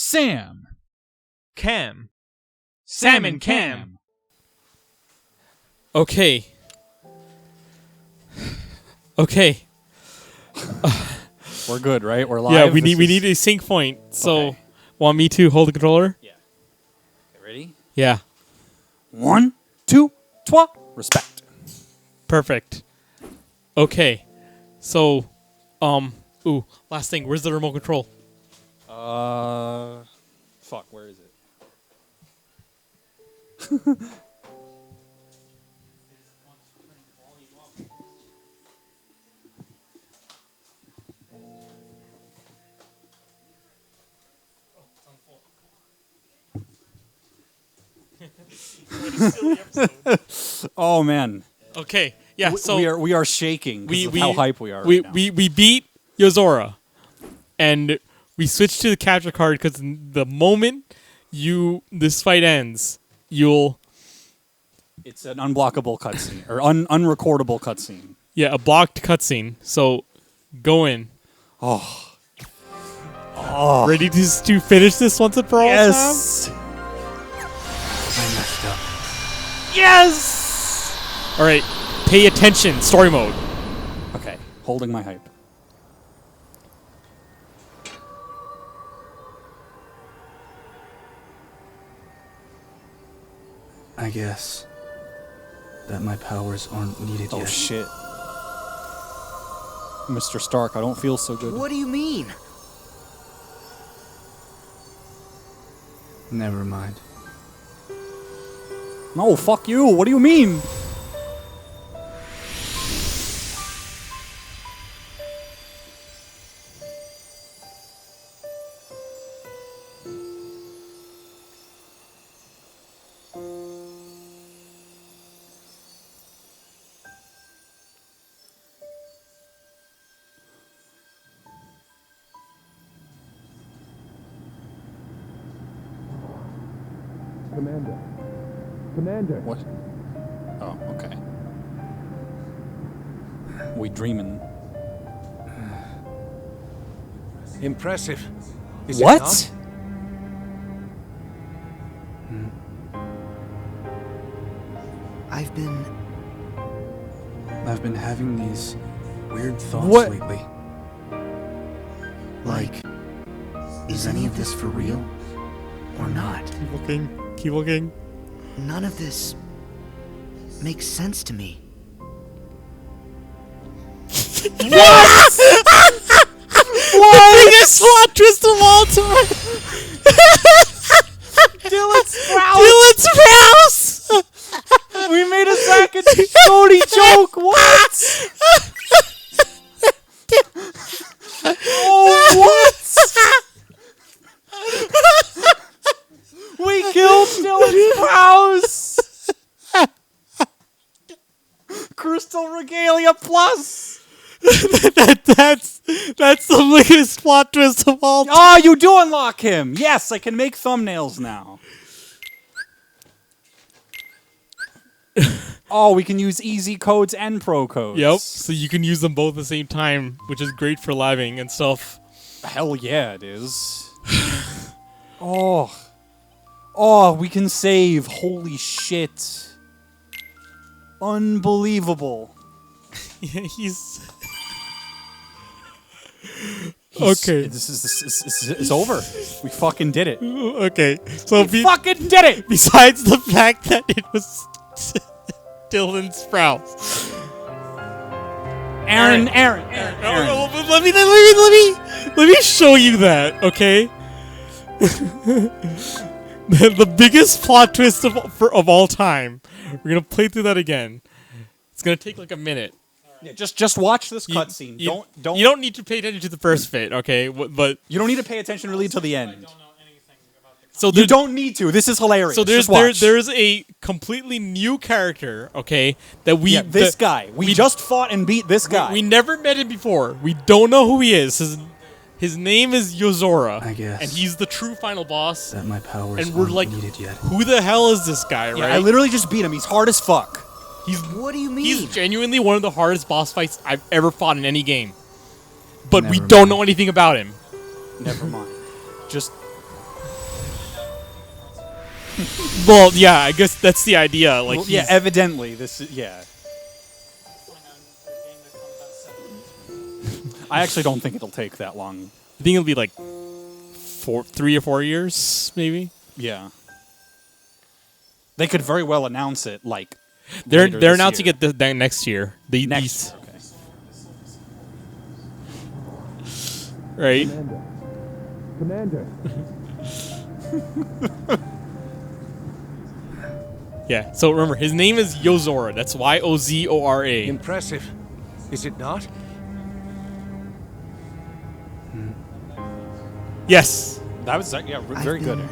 Sam. Cam. Salmon Cam. Okay. Okay. We're good, right? We're live. Yeah, we need a sync point. So, Okay. want me to hold the controller? Yeah. Okay, ready? Yeah. 1, 2, 3. Respect. Perfect. Okay. So, last thing. Where's the remote control? Fuck. Where is it? Oh man. Okay. Yeah. So we are shaking because of how hype we are. Right now. we beat Yozora, and we switched to the capture card because the moment this fight ends, you'll It's an unblockable cutscene or unrecordable cutscene. a blocked cutscene. So go in. Oh. Ready to finish this once and for all? Yes. Sam? I messed up. Yes. All right. Pay attention. Story mode. Okay. Holding my hype. I guess that my powers aren't needed Oh yet. shit. Mr. Stark, I don't feel so good. What do you mean? Never mind. No, fuck you. What do you mean? Commander. What? Oh, okay. We dreaming. Impressive. Is it What? not? I've been having these weird thoughts What? lately. Like, is any of this for real or not? Keep looking. Keep looking. None of this makes sense to me. What? Biggest plot twist of all time. Dylan Sprouse! Dylan Sprouse. We made a Zack and Cody joke! What? Oh, what? We killed Dylan Sprouse! Crystal Regalia Plus! That's the biggest plot twist of all time. Ah, you do unlock him! Yes, I can make thumbnails now. Oh, we can use easy codes and pro codes. Yep. So you can use them both at the same time, which is great for living and stuff. Hell yeah, it is. Oh. Oh, we can save. Holy shit. Unbelievable. Yeah, he's okay. This is over. We fucking did it. Okay. So We fucking did it! besides the fact that it was Dylan Sprouse. Aaron. Oh, but let me show you that, okay? the biggest plot twist of all time. We're gonna play through that again. It's gonna take like a minute. Yeah, just watch this cutscene. You Don't. You don't need to pay attention to the first bit, okay? But You don't need to pay attention really till the end. so You there- don't need to. This is hilarious. So Just watch. there's a completely new character, okay? That we this guy. We just fought and beat this guy. we never met him before. We don't know who he is. His name is Yozora. I guess. And he's the true final boss. That my powers And we're aren't like, needed yet. who the hell is this guy, Yeah, right? I literally just beat him. He's hard as fuck. What do you mean? He's genuinely one of the hardest boss fights I've ever fought in any game. But we Never don't mind. know anything about him. Never mind. Just Well, yeah, I guess that's the idea. Like, Well, yeah, he's- evidently this is I actually don't think it'll take that long. I think it'll be like 3 or 4 years, maybe. Yeah. They could very well announce it like They're later this announcing year. it next year. Next. Okay. Right. Commander. Yeah. So remember, his name is Yozora. That's Yozora. Impressive. Is it not? Yes. That was very I've good. been-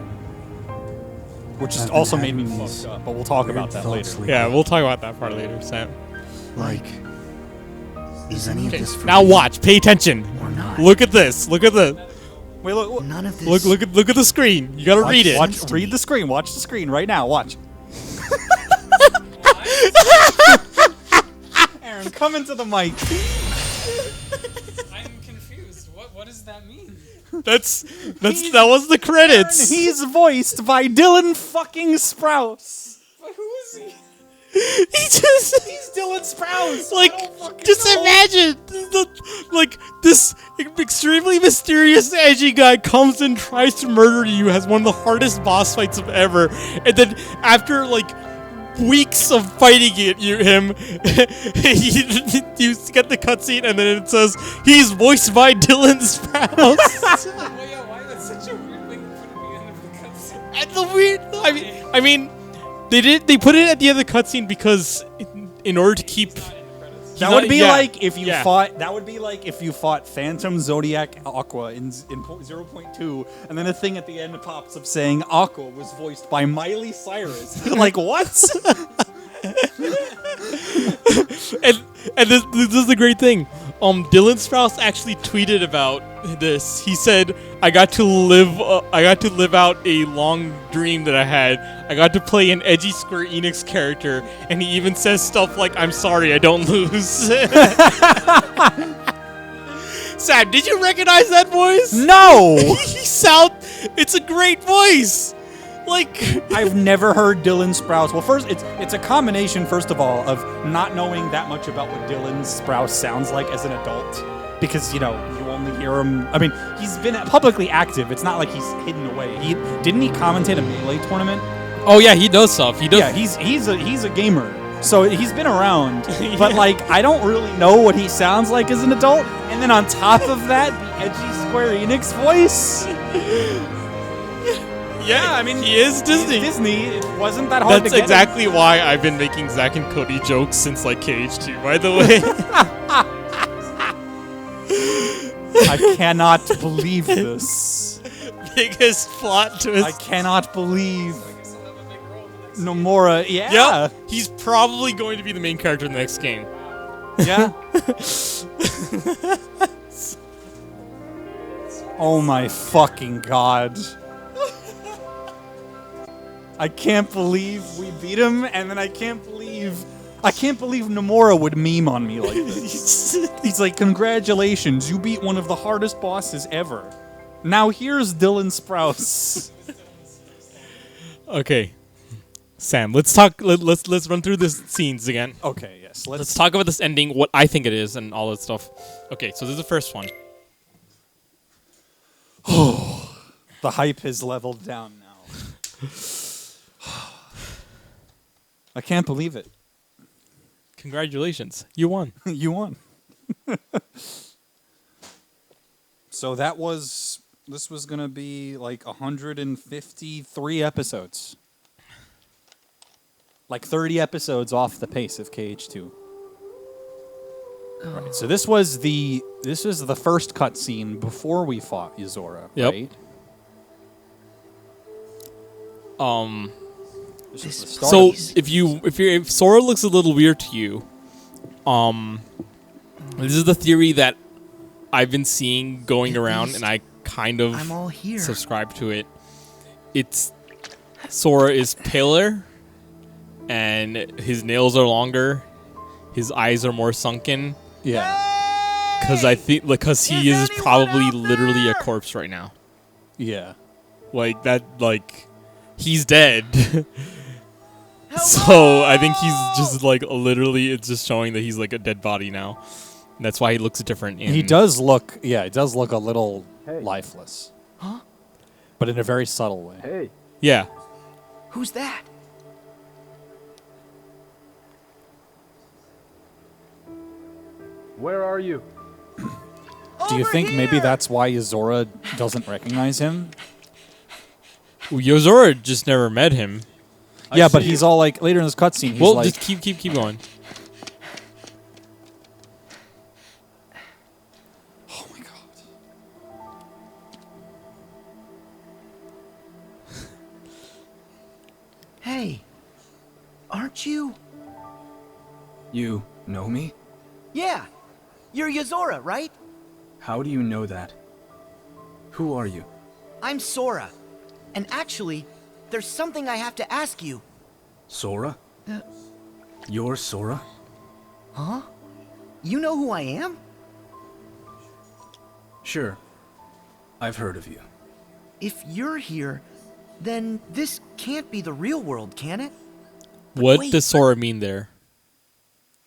Which just I've been also made me having these fucked up, but we'll talk weird about that thoughts later. lately. Yeah, we'll talk about that part later, Sam. Like, is any of Okay. this for Now real watch. Pay attention. or not? Look at this. Look at the. Wait, look, None of this. Look at the screen. You gotta read it. Watch, to read me. the screen. Watch the screen right now. Watch. Aaron, come into the mic. I'm confused. What does that mean? That was the credits. He's voiced by Dylan fucking Sprouse. Who is he? He's Dylan Sprouse. like, just imagine, like, this extremely mysterious, edgy guy comes and tries to murder you, has one of the hardest boss fights of ever, and then after, like, weeks of fighting him, you get the cutscene, and then it says, he's voiced by Dylan Sprouse. Why that's such a weird thing to put at the end of the cutscene? And the weird, I mean, they put it at the end of the cutscene because in order to keep. That would be yeah, like if you yeah. fought. That would be like if you fought Phantom Zodiac Aqua in 0.2, and then a thing at the end pops up saying Aqua was voiced by Miley Cyrus. Like what? and this is the great thing. Dylan Sprouse actually tweeted about this. He said, "I got to live out a long dream that I had. I got to play an edgy Square Enix character," and he even says stuff like, "I'm sorry, I don't lose." Sam, did you recognize that voice? No, It's a great voice. Like, I've never heard Dylan Sprouse. Well, first, it's a combination, first of all, of not knowing that much about what Dylan Sprouse sounds like as an adult, because you only hear him. I mean, he's been publicly active. It's not like he's hidden away. Didn't he commentate a Melee tournament? oh yeah, he does stuff. He does. Yeah, he's a gamer. So he's been around, but like I don't really know what he sounds like as an adult. And then on top of that, the edgy Square Enix voice. Yeah, I mean, he is Disney. Disney. It wasn't that hard That's to get him. exactly why I've been making Zack and Cody jokes since like KH2, by the way. I cannot believe this. Biggest plot twist. I cannot believe Nomura. Yeah. Yep. He's probably going to be the main character in the next game. Yeah. Oh my fucking god. I can't believe we beat him, and then I can't believe Nomura would meme on me like this. He's like, congratulations, you beat one of the hardest bosses ever. Now here's Dylan Sprouse. Okay. Sam, let's talk. Let's run through the scenes again. Okay, yes. Let's talk about this ending, what I think it is, and all that stuff. Okay, so this is the first one. The hype has leveled down now. I can't believe it. Congratulations, you won. You won. So this was gonna be like 153 episodes. Like 30 episodes off the pace of KH2. Right. So this was the first cutscene before we fought Yozora, Yep. right? This is the start So of- if Sora looks a little weird to you, this is the theory that I've been seeing going At around, least and I kind of I'm all here. subscribe to it. It's Sora is paler, and his nails are longer, his eyes are more sunken, yeah, because he is probably literally a corpse right now. yeah. Like that, like he's dead. So I think he's just like literally, it's just showing that he's like a dead body now. And that's why he looks different. He does look, it does look a little lifeless. Huh? But in a very subtle way. Hey. Yeah. Who's that? Where are you? Do you think maybe that's why Yozora doesn't recognize him? Well, Yozora just never met him. Yeah, but he's all like, later in this cutscene, he's Well, like... just keep going. Oh my god. Hey, aren't you? You know me? Yeah, you're Yozora, right? How do you know that? Who are you? I'm Sora. And actually, there's something I have to ask you. Sora? You're Sora? Huh? You know who I am? Sure. I've heard of you. If you're here, then this can't be the real world, can it? What wait, does Sora mean there?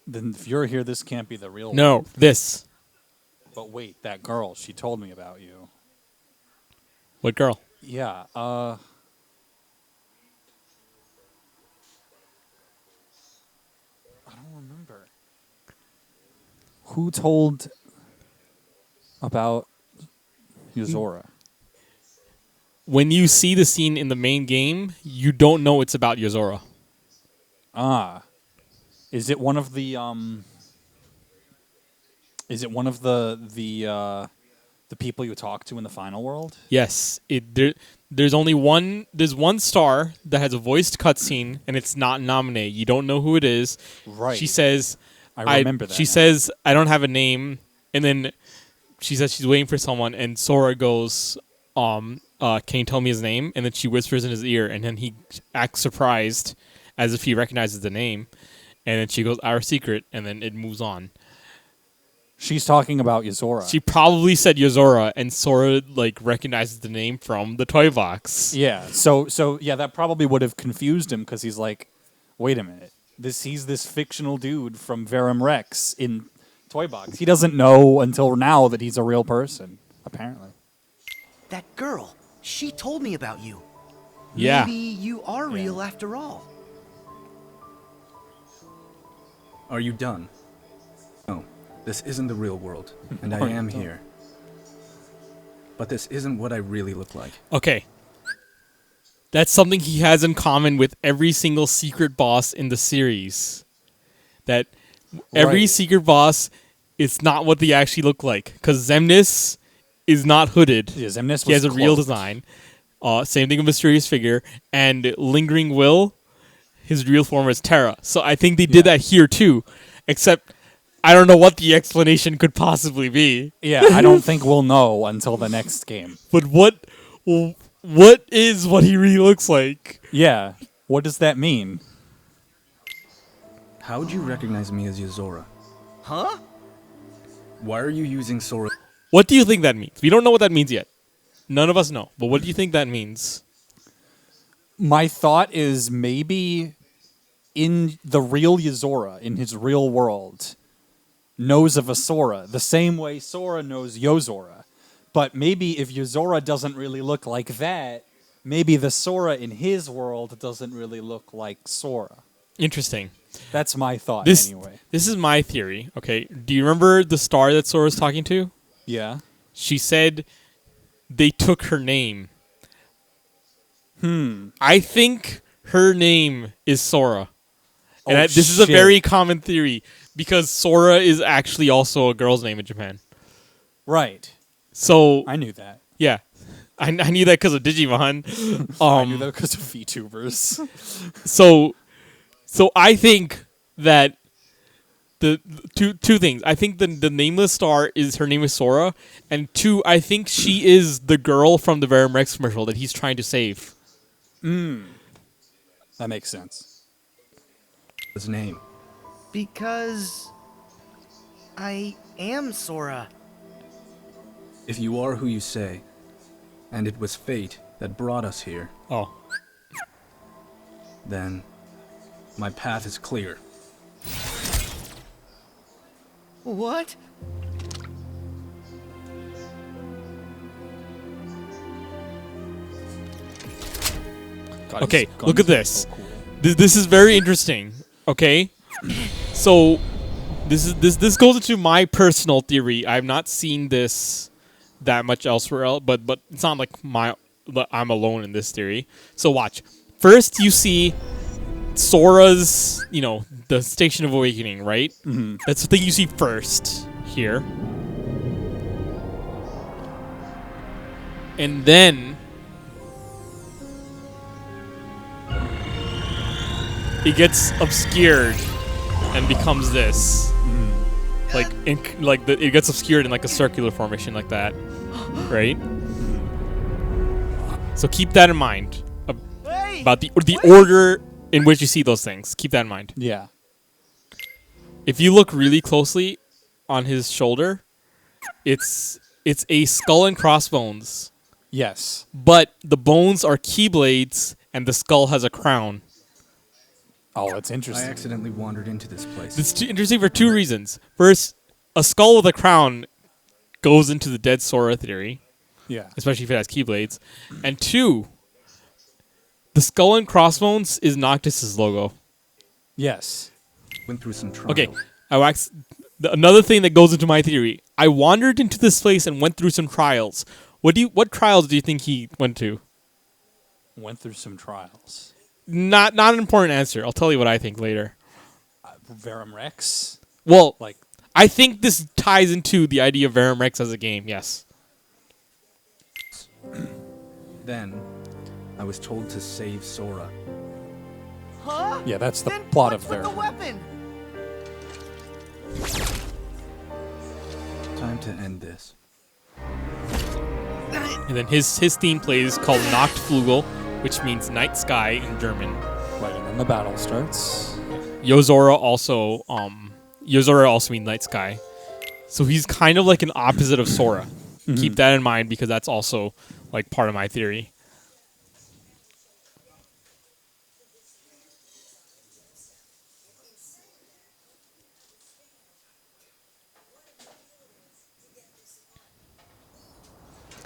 Then if you're here, this can't be the real No, world. this. But wait, that girl, she told me about you. What girl? Yeah, I don't remember. Who told about Yozora? When you see the scene in the main game, you don't know it's about Yozora. Ah. Is it one of the Is it one of the people you talk to in the final world? Yes, there's only one. There's one star that has a voiced cutscene, and it's not Naminé. You don't know who it is. Right. She says, I remember that. She now. says, "I don't have a name," and then she says she's waiting for someone, and Sora goes, "Can you tell me his name?" And then she whispers in his ear, and then he acts surprised, as if he recognizes the name, and then she goes, "Our secret," and then it moves on. She's talking about Yozora. She probably said Yozora, and Sora like recognizes the name from the toy box. Yeah. So yeah, that probably would have confused him because he's like, wait a minute, he's this fictional dude from Verum Rex in Toy Box. He doesn't know until now that he's a real person, apparently. That girl, she told me about you. Yeah. Maybe you are real after all. Are you done? No, this isn't the real world, and I am here. But this isn't what I really look like. Okay. That's something he has in common with every single secret boss in the series. That every Right. secret boss is not what they actually look like. Because Xemnas is not hooded. Yeah, Xemnas He has was a real cloaked. design. Same thing with Mysterious Figure. And Lingering Will, his real form is Terra. So I think they did that here too. Except I don't know what the explanation could possibly be. Yeah, I don't think we'll know until the next game. But what is what he really looks like? Yeah. What does that mean? How'd you recognize me as Yozora? Huh? Why are you using Sora? What do you think that means? We don't know what that means yet. None of us know. But what do you think that means? My thought is maybe in the real Yozora, in his real world, knows of a Sora the same way Sora knows Yozora. But maybe if Yozora doesn't really look like that, maybe the Sora in his world doesn't really look like Sora. Interesting. That's my thought anyway. This is my theory. Okay. Do you remember the star that Sora's talking to? Yeah. She said they took her name. I think her name is Sora. And Oh, this is a shit. very common theory because Sora is actually also a girl's name in Japan. Right. So, I knew that. yeah. I knew that because of Digimon. I knew that because of VTubers. So I think that the two things. I think the nameless star is her name is Sora, and two, I think she is the girl from the Verum Rex commercial that he's trying to save. That makes sense. His name. Because I am Sora. If you are who you say, and it was fate that brought us here, Oh, then my path is clear. What? God, Okay, his look guns at are this. so cool. This is very interesting. Okay, so this goes into my personal theory. I've not seen this that much elsewhere, but it's not like I'm alone in this theory. So watch. First, you see Sora's, the Station of Awakening, right? Mm-hmm. That's the thing you see first here, and then it gets obscured and becomes this. It gets obscured in like a circular formation like that, right? So keep that in mind about the order in which you see those things. Keep that in mind. Yeah. If you look really closely on his shoulder, it's a skull and crossbones, Yes. but the bones are keyblades and the skull has a crown. Oh, that's I interesting. accidentally wandered into this place. It's interesting for two reasons. First, a skull with a crown goes into the dead Sora theory, Yeah. especially if it has keyblades. And two, the skull and crossbones is Noctis's logo. Yes. Went through some trials. Okay, another thing that goes into my theory. I wandered into this place and went through some trials. What trials do you think he went to? Went through some trials. Not an important answer. I'll tell you what I think later. Verum Rex. Well, Like, I think this ties into the idea of Verum Rex as a game. Yes. Then, I was told to save Sora. Huh? yeah, that's the Then plot of what's with the Verum. weapon? Time to end this. And then his theme plays called Nachtflügel, which means night sky in German. Right, and then the battle starts. Yozora also means night sky. So he's kind of like an opposite of Sora. Keep that in mind because that's also like part of my theory.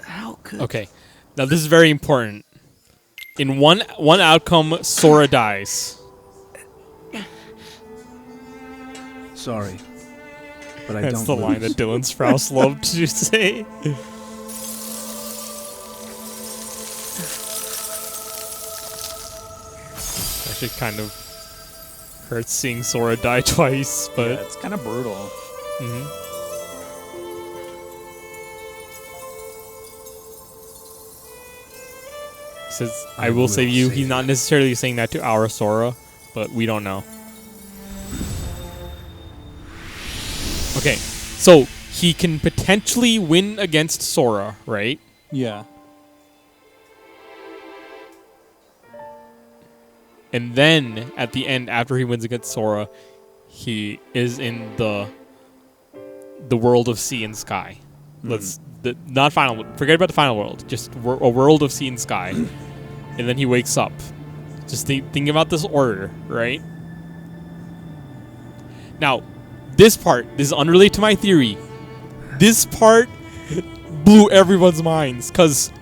How could... Okay. Now this is very important. In one outcome, Sora dies. Sorry, but I That's don't the line lose. that Dylan Sprouse loved to say. Actually kind of hurts seeing Sora die twice, but Yeah, it's kind of brutal. he says, I will save you. He's not necessarily saying that to our Sora, but we don't know. Okay, so he can potentially win against Sora, right? Yeah. And then at the end, after he wins against Sora, he is in the world of sea and sky. Not final. Forget about the final world. Just a world of sea and sky. And then he wakes up. Just think about this order, right? Now, this is unrelated to my theory. This part blew everyone's minds because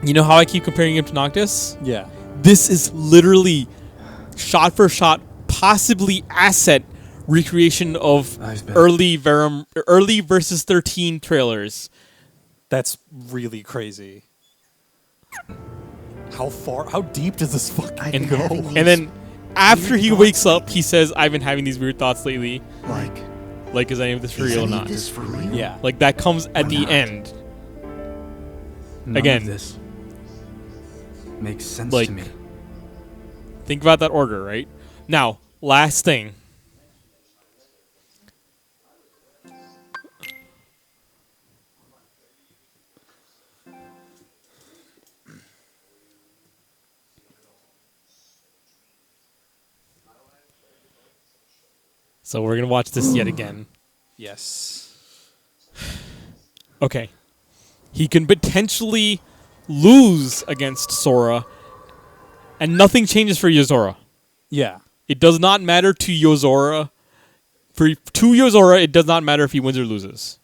you know how I keep comparing him to Noctis? Yeah. This is literally shot for shot, possibly asset recreation of I've been- early versus 13 trailers. That's really crazy. How deep does this fucking I've been go? having these And then after weird he thoughts wakes up, lately. he says, "I've been having these weird thoughts lately. Like, Is any of this for is real or any of not?" this for real? Yeah. Like that comes at Or the not. end. None Again. of this makes sense Like- to me. Think about that order, right? Now, last thing. So we're gonna watch this yet again. Yes. Okay. He can potentially lose against Sora And nothing changes for Yozora. Yeah. It does not matter to Yozora. To Yozora, it does not matter if he wins or loses.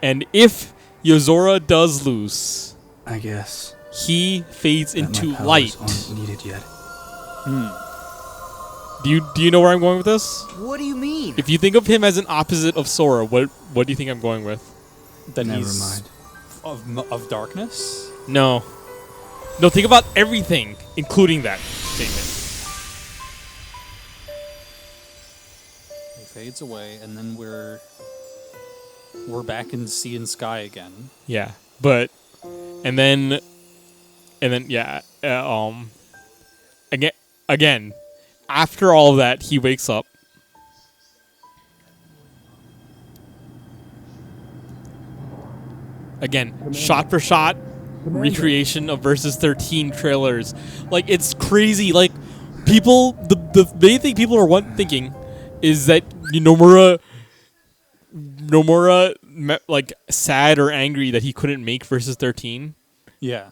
And if Yozora does lose, I guess he fades that into my powers light. aren't needed yet. Do you know where I'm going with this? What do you mean? If you think of him as an opposite of Sora, what do you think I'm going with? That Never he's mind. of darkness. No, think about everything, including that statement. He fades away, and then we're back in sea and sky again. Yeah, but and then yeah, again, after all of that, he wakes up. Again, shot for shot recreation of Versus 13 trailers. Like, it's crazy. Like, people, the main thing people are thinking is that Nomura, like, sad or angry that he couldn't make Versus 13, Yeah.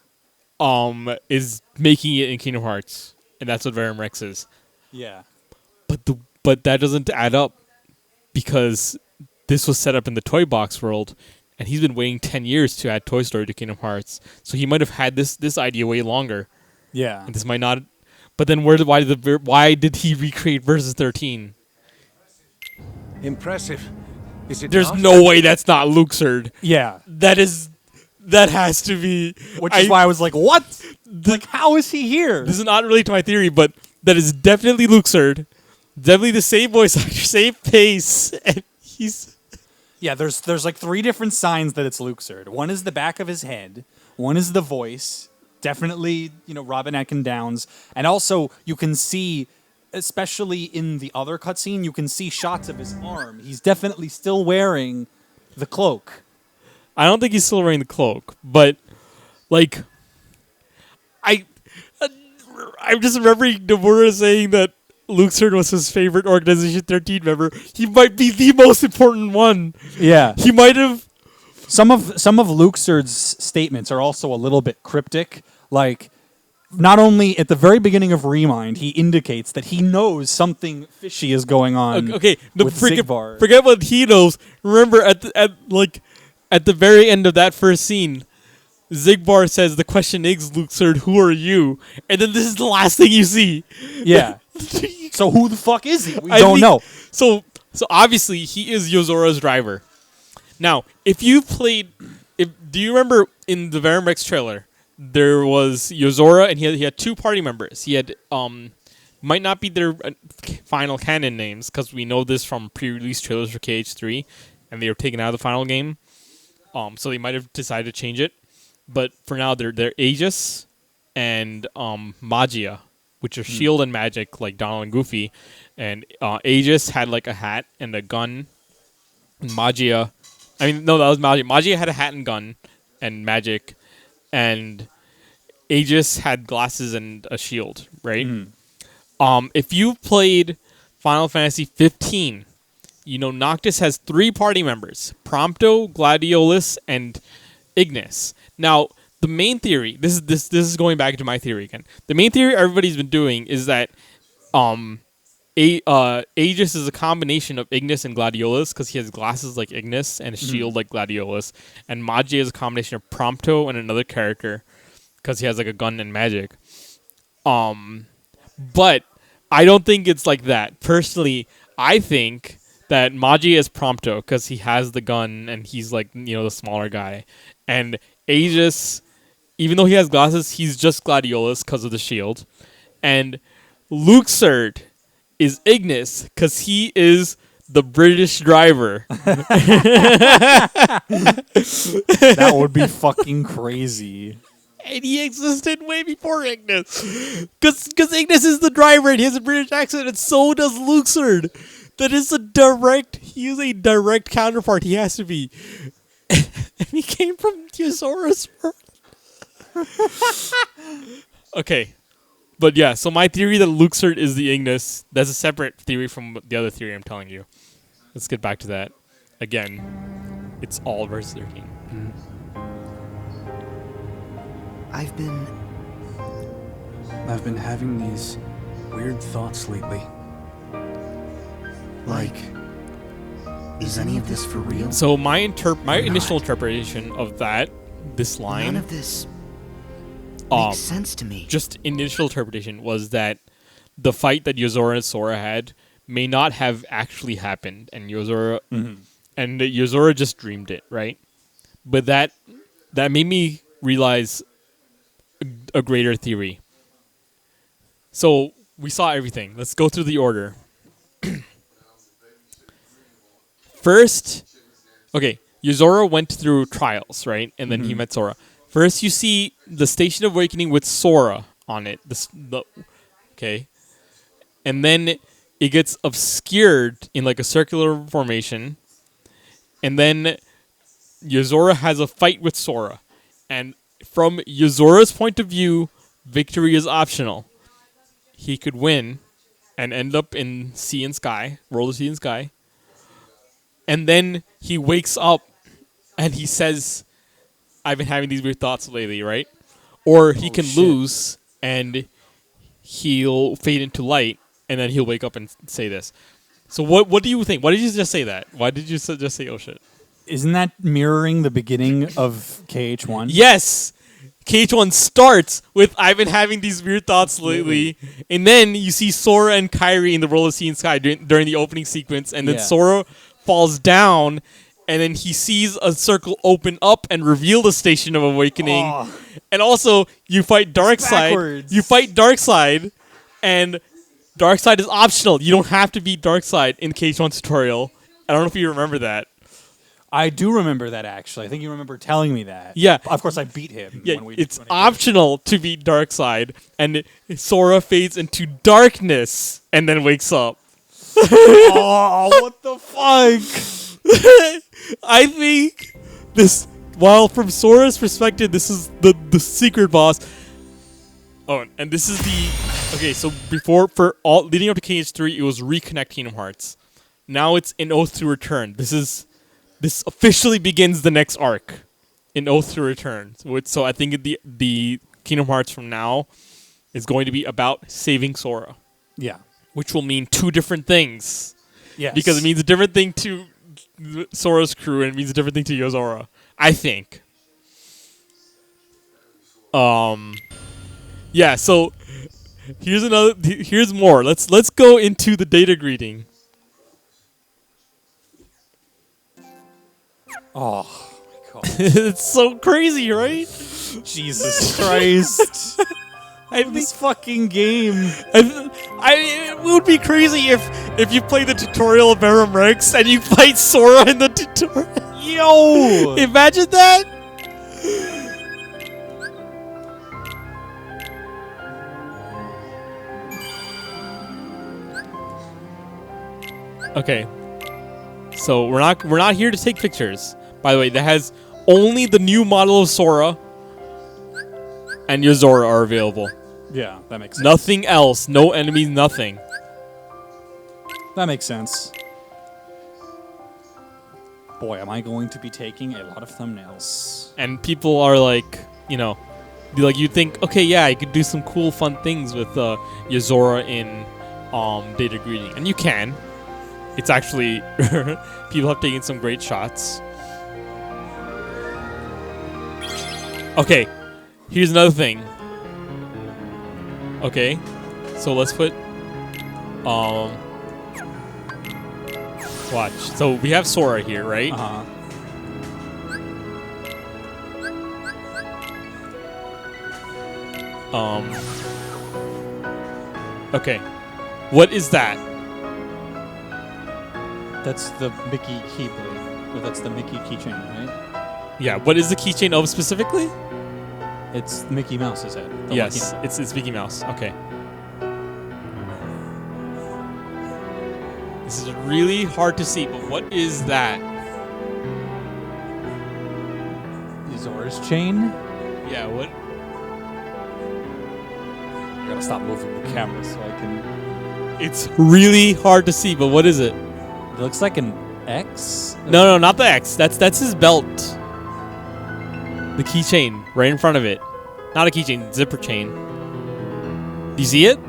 is making it in Kingdom Hearts, and that's what Verum Rex is. Yeah. But that doesn't add up, because this was set up in the Toy Box world, and he's been waiting 10 years to add Toy Story to Kingdom Hearts. So he might have had this idea way longer. Yeah. And this might not. But then why did he recreate Versus 13? Impressive. Is it There's not? no way that's not Luxord. Yeah. That has to be. Which is why I was like, what? Like, how is he here? This is not related to my theory, but that is definitely Luxord. Definitely the same voice actor, same face, and he's. Yeah, there's like 3 different signs that it's Luxord. One is the back of his head. One is the voice. Definitely, Robin Atkin Downs. And also, you can see, especially in the other cutscene, you can see shots of his arm. He's definitely still wearing the cloak. I don't think he's still wearing the cloak, but like, I'm just remembering Nomura saying that Luxord was his favorite Organization 13 member. He might be the most important one. Yeah. He might have. Some of Luxord's statements are also a little bit cryptic. Like, not only at the very beginning of ReMind, he indicates that he knows something fishy is going on. Okay, with Zigbar. forget what he knows. Remember, at the very end of that first scene, Zigbar says, "The question is, Luxord, who are you?" And then this is the last thing you see. Yeah. So who the fuck is he? We I don't think- know. So obviously he is Yozora's driver. Now, if you played, do you remember in the Verum Rex trailer, there was Yozora and he had 2 party members. He had might not be their final canon names, because we know this from pre-release trailers for KH3, and they were taken out of the final game. So they might have decided to change it, but for now they're Aegis and Magia, which are shield and magic, like Donald and Goofy. And Aegis had like a hat and a gun. And Magia, that was Magia. Magia had a hat and gun and magic. And Aegis had glasses and a shield, right? If you played Final Fantasy 15, Noctis has 3 party members: Prompto, Gladiolus, and Ignis. Now, the main theory, this is going back to my theory again. The main theory everybody's been doing is that Aegis is a combination of Ignis and Gladiolus, because he has glasses like Ignis and a shield like Gladiolus. And Magia is a combination of Prompto and another character, because he has like a gun and magic. But I don't think it's like that. Personally, I think that Magia is Prompto, because he has the gun and he's like, the smaller guy. And Aegis, even though he has glasses, he's just Gladiolus because of the shield. And Luxord is Ignis, because he is the British driver. That would be fucking crazy. And he existed way before Ignis. Because Ignis is the driver and he has a British accent, and so does Luxord. He is a direct counterpart. He has to be. And he came from Yozora's world. Okay. But yeah, so my theory that Luxord is the Ignis, that's a separate theory from the other theory I'm telling you. Let's get back to that. Again, it's all verse 13. I've been I've been having these weird thoughts lately. Like, is any of this for real? So my initial interpretation of this line, None of this makes sense to me. just initial interpretation, was that the fight that Yozora and Sora had may not have actually happened, and Yozora just dreamed it, right? But that made me realize a greater theory. So we saw everything. Let's go through the order. First, okay, Yozora went through trials, right? And then he met Sora. First, you see the Station of Awakening with Sora on it. Okay. And then it gets obscured in like a circular formation. And then Yozora has a fight with Sora. And from Yozora's point of view, victory is optional. He could win and end up in Sea and Sky, World of Sea and Sky. And then he wakes up and he says, I've been having these weird thoughts lately, right? Or he can lose and he'll fade into light and then he'll wake up and say this. So what do you think? Why did you just say that? Why did you just say, oh shit? Isn't that mirroring the beginning of KH1? Yes! KH1 starts with I've been having these weird thoughts lately. And then you see Sora and Kairi in the World of Sea and Sky during the opening sequence. And then Sora falls down, and then he sees a circle open up and reveal the Station of Awakening. Oh. And also, you fight Darkseid. You fight Darkseid, and Darkseid is optional. You don't have to beat Darkseid in the KH1 tutorial. I don't know if you remember that. I do remember that, actually. I think you remember telling me that. Yeah. Of course, I beat him. Yeah, it's optional to beat Darkseid, and Sora fades into darkness and then wakes up. Oh, what the fuck? I think this, while from Sora's perspective, this is the secret boss. Oh, and this is okay, so before, leading up to KH3, it was Reconnect Kingdom Hearts. Now it's in Oath to Return. This officially begins the next arc in Oath to Return. So I think the Kingdom Hearts from now is going to be about saving Sora. Yeah. Which will mean two different things. Yes. Because it means a different thing to Sora's crew and it means a different thing to Yozora. I think. Yeah, so here's more. Let's go into the data greeting. Oh my god. It's so crazy, right? Jesus Christ. I think this fucking game. It would be crazy if you play the tutorial of Verum Rex and you fight Sora in the tutorial. Yo! Imagine that. Okay. So we're not here to take pictures. By the way, that has only the new model of Sora and Yozora are available. Yeah, that makes sense. Nothing else. No enemies, nothing. That makes sense. Boy, am I going to be taking a lot of thumbnails. And people are like, you'd think, okay, yeah, I could do some cool, fun things with Yozora in data greeting. And you can. It's actually, people have taken some great shots. Okay, here's another thing. Okay, so let's put, watch. So we have Sora here, right? Uh-huh. Okay, what is that? That's the Mickey keyblade. Or that's the Mickey keychain, right? Yeah, what is the keychain of specifically? It's Mickey Mouse's head. Yes, it's Mickey Mouse. Okay. This is really hard to see, but what is that? Zora's chain? Yeah, what? I gotta stop moving the camera so I can... It's really hard to see, but what is it? It looks like an X? No, not the X. That's his belt. The keychain right in front of it. Not a keychain, zipper chain. Do you see it?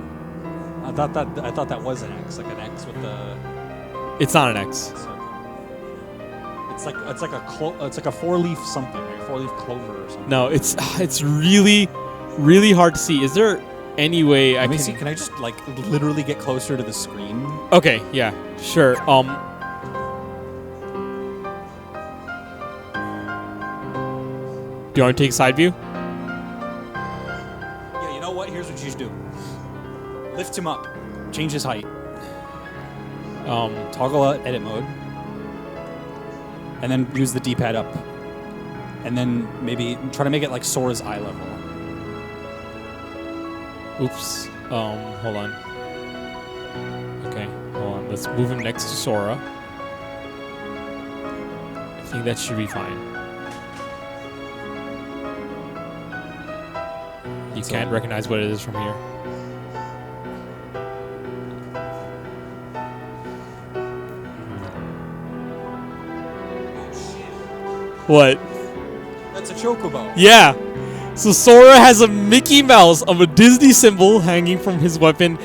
I thought that was an X, like an X with the. It's not an X. circle. It's like a 4-leaf something, like a 4-leaf clover or something. No, it's really, really hard to see. Is there any way I Let me can? see. Can I just like literally get closer to the screen? Okay, yeah, sure. Do you want to take a side view? Yeah. You know what? Here's what you should do. Lift him up. Change his height. Toggle out edit mode. And then use the D-pad up. And then maybe try to make it like Sora's eye level. Oops. Hold on. Okay, hold on. Let's move him next to Sora. I think that should be fine. You can't recognize what it is from here. What? That's a chocobo. Yeah. So Sora has a Mickey Mouse of a Disney symbol hanging from his weapon.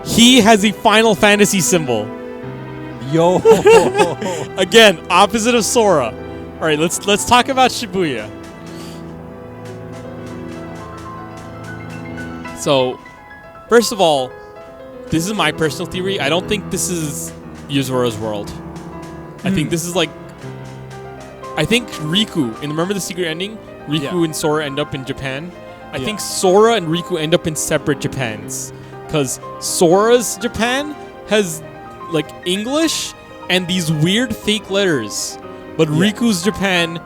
He has a Final Fantasy symbol. Yo. Again, opposite of Sora. All right, let's talk about Shibuya. So, first of all, this is my personal theory. I don't think this is Yuzora's world. I think this is like. I think Riku, and remember the secret ending? Riku and Sora end up in Japan. I think Sora and Riku end up in separate Japans. Because Sora's Japan has like English and these weird fake letters. But Riku's Japan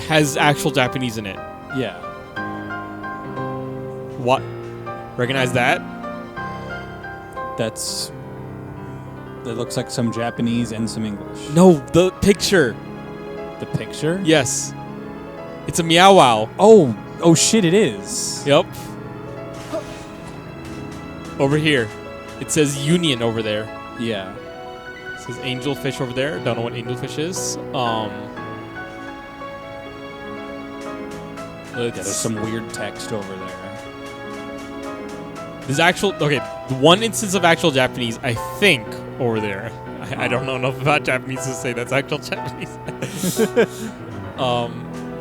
has actual Japanese in it. Yeah. What? Recognize that? That looks like some Japanese and some English. No, the picture. The picture? Yes. It's a Meow Wow. Oh shit, it is. Yep. Over here. It says Union over there. Yeah. It says Angelfish over there. Don't know what Angelfish is. There's some weird text over there. There's actual... Okay, one instance of actual Japanese, I think, over there. I don't know enough about Japanese to say that's actual Japanese.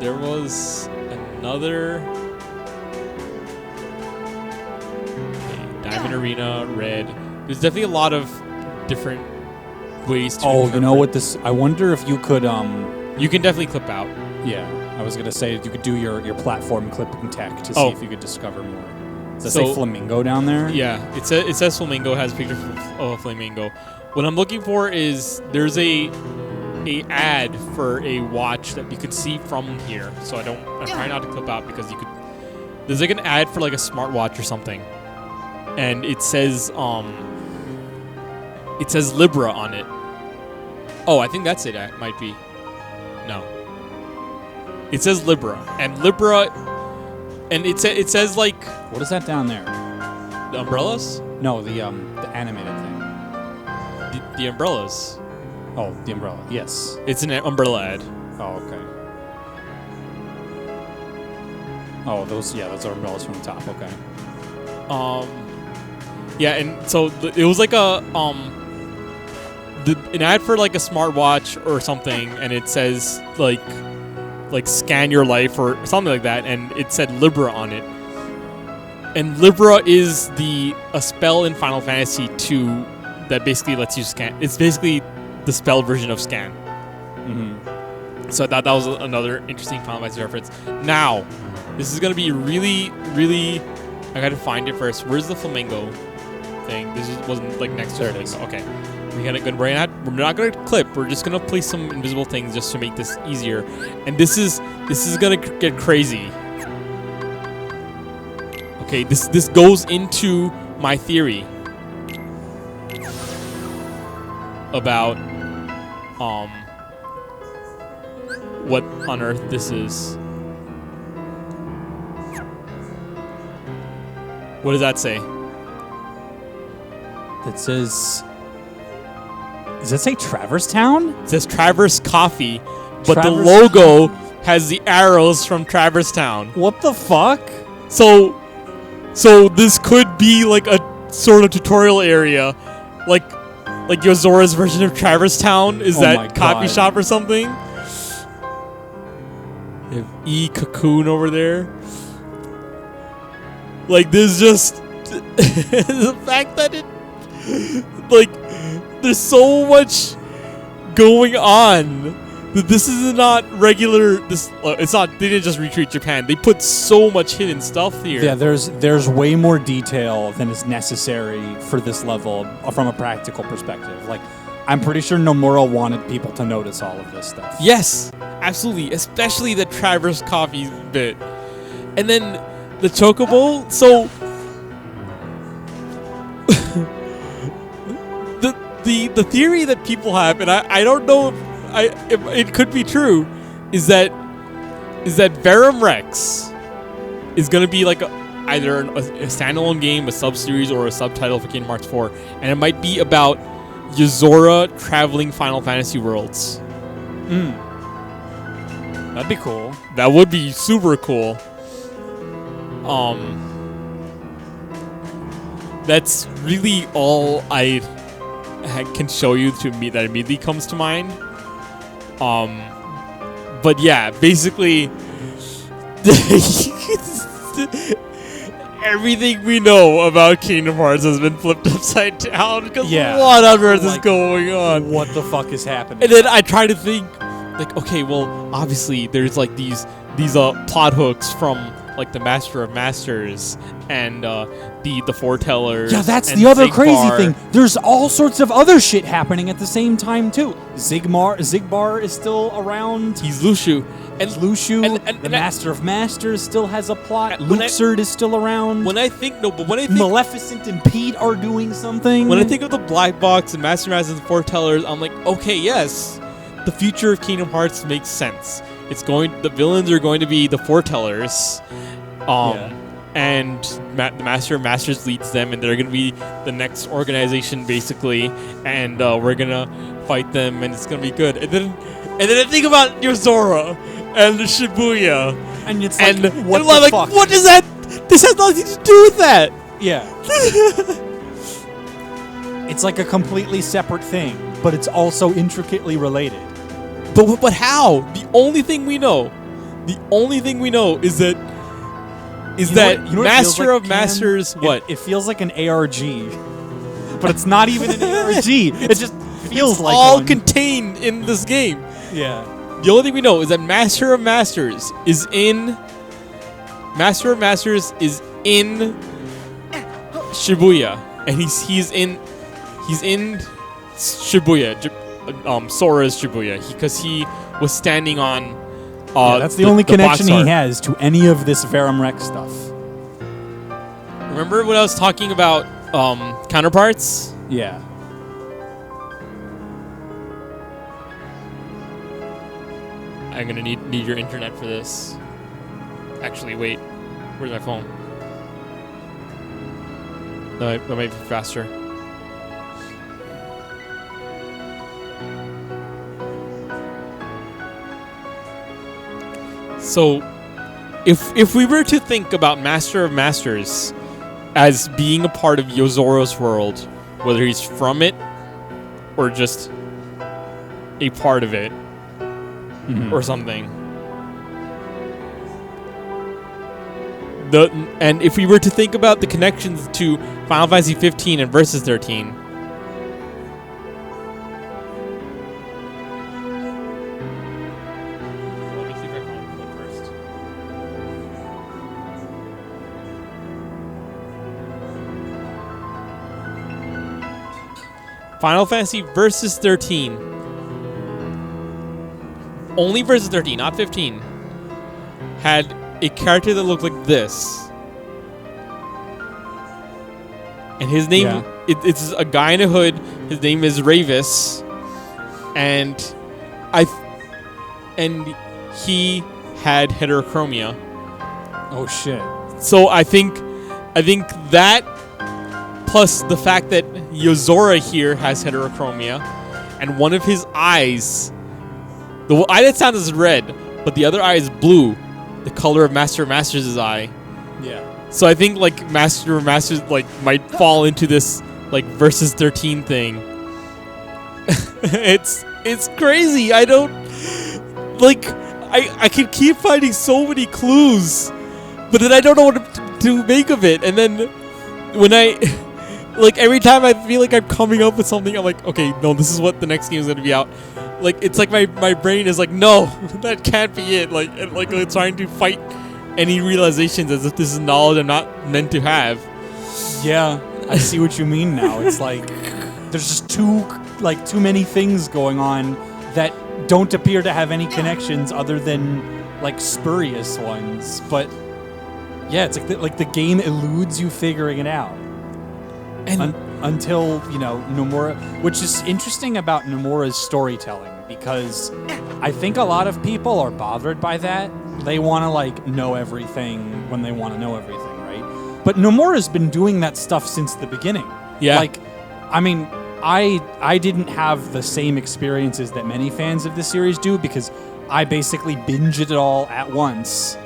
There was another... Okay, Diamond Arena, Red. There's definitely a lot of different ways to... Oh, you know what this... I wonder if you could... You can definitely clip out. Yeah, I was going to say you could do your platform clipping tech to see if you could discover more. Does that say flamingo down there? Yeah, it says flamingo, has a picture of a flamingo. What I'm looking for is there's a ad for a watch that you could see from here. So I'm trying not to clip out because you could. There's like an ad for like a smartwatch or something, and it says Libra on it. Oh, I think that's it. It might be. No. It says Libra, and it says like. What is that down there? The umbrellas? No, the animated thing. The umbrellas. Oh, the umbrella. Yes. It's an umbrella ad. Oh, okay. Oh, those are umbrellas from the top. Okay. Yeah, and so it was like a an ad for like a smartwatch or something, and it says like scan your life or something like that, and it said Libra on it. And Libra is a spell in Final Fantasy II that basically lets you scan. It's basically the spell version of scan. Mm-hmm. So I thought that was another interesting Final Fantasy reference. Now, this is going to be really, really... I got to find it first. Where's the flamingo thing? Wasn't like next to the flamingo. Okay. We're not going to clip. We're just going to place some invisible things just to make this easier. And this is going to get crazy. Okay, this goes into my theory about what on earth this is. What does that say? That says... Does that say Traverse Town? It says Traverse Coffee, but Traverse the logo has the arrows from Traverse Town. What the fuck? So, So this could be like a sort of tutorial area, like Yozora's version of Traverse Town is Oh my that copy God. shop or something. You have E Cocoon over there. Like there's just the fact that it like there's so much going on that this is not regular. It's not. They didn't just recreate Japan. They put so much hidden stuff here. Yeah, there's way more detail than is necessary for this level from a practical perspective. Like, I'm pretty sure Nomura wanted people to notice all of this stuff. Yes, absolutely. Especially the Traverse Coffee bit, and then the Chocobo. So the theory that people have, and I don't know if it could be true, is that Verum Rex is gonna be like either a standalone game, a sub-series, or a subtitle for Kingdom Hearts 4, and it might be about Yozora traveling Final Fantasy worlds. That'd be cool. That would be super cool. That's really all I can show you that immediately comes to mind. But yeah, basically, everything we know about Kingdom Hearts has been flipped upside down because what on earth is going on? What the fuck is happening? And then I try to think, like, okay, well, obviously there's like these plot hooks from like the Master of Masters and the Foretellers. Yeah, that's and the other Zigbar. crazy thing. There's all sorts of other shit happening at the same time too. Zigbar is still around. He's Lushu. And Lushu, and the Master of Masters still has a plot. When I- Luxord is still around. when I think Maleficent and Pete are doing something. When I think of the Black Box and Master Masters and Foretellers, I'm like, okay, yes, the future of Kingdom Hearts makes sense. The villains are going to be the Foretellers, and the Master of Masters leads them, and they're going to be the next organization basically, and we're gonna fight them, and it's gonna be good. And then I think about Yozora and Shibuya, and it's like, and what I'm the like, fuck? what is that? This has nothing to do with that. Yeah. It's like a completely separate thing, but it's also intricately related. But how? The only thing we know is that You know what it feels Master like, of Cam? Masters. What? It feels like an ARG, but it's not even an ARG. It just feels like all one. contained in this game. Yeah. The only thing we know is that Master of Masters is in Shibuya, and he's in Shibuya, Sora's Shibuya, because he was standing on. That's the only connection box art. he has to any of this Verum Rex stuff. Remember when I was talking about counterparts? Yeah. I'm gonna need your internet for this. Actually, wait. Where's my phone? That might be faster. So, if we were to think about Master of Masters as being a part of Yozora's world, whether he's from it or just a part of it, or something. And if we were to think about the connections to Final Fantasy 15 and Versus 13, let me see if I can find one first. Final Fantasy Versus 13. Only Versus 13, not 15, had a character that looked like this. And his name, Yeah. it's a guy in a hood. His name is Ravis. And he had heterochromia. Oh shit. So I think that plus the fact that Yozora here has heterochromia, and one of his eyes, the eye that sounds is red, but the other eye is blue, the color of Master of Masters' eye. Yeah. So I think like Masters like might fall into this like versus 13 thing. It's crazy. I don't like. I can keep finding so many clues, but then I don't know what to make of it. And then when I like every time I feel like I'm coming up with something, I'm like, okay, no, this is what the next game is gonna be out. Like it's like my brain is like, no, that can't be it. Like and, like it's trying to fight any realizations as if this is knowledge I'm not meant to have. Yeah, I see what you mean now. It's like there's just too many things going on that don't appear to have any connections other than like spurious ones. But yeah, it's like the game eludes you figuring it out. And Until, Nomura, which is interesting about Nomura's storytelling, because I think a lot of people are bothered by that. They want to know everything when they want to know everything, right? But Nomura's been doing that stuff since the beginning. Yeah. I didn't have the same experiences that many fans of the series do, because I basically binged it all at once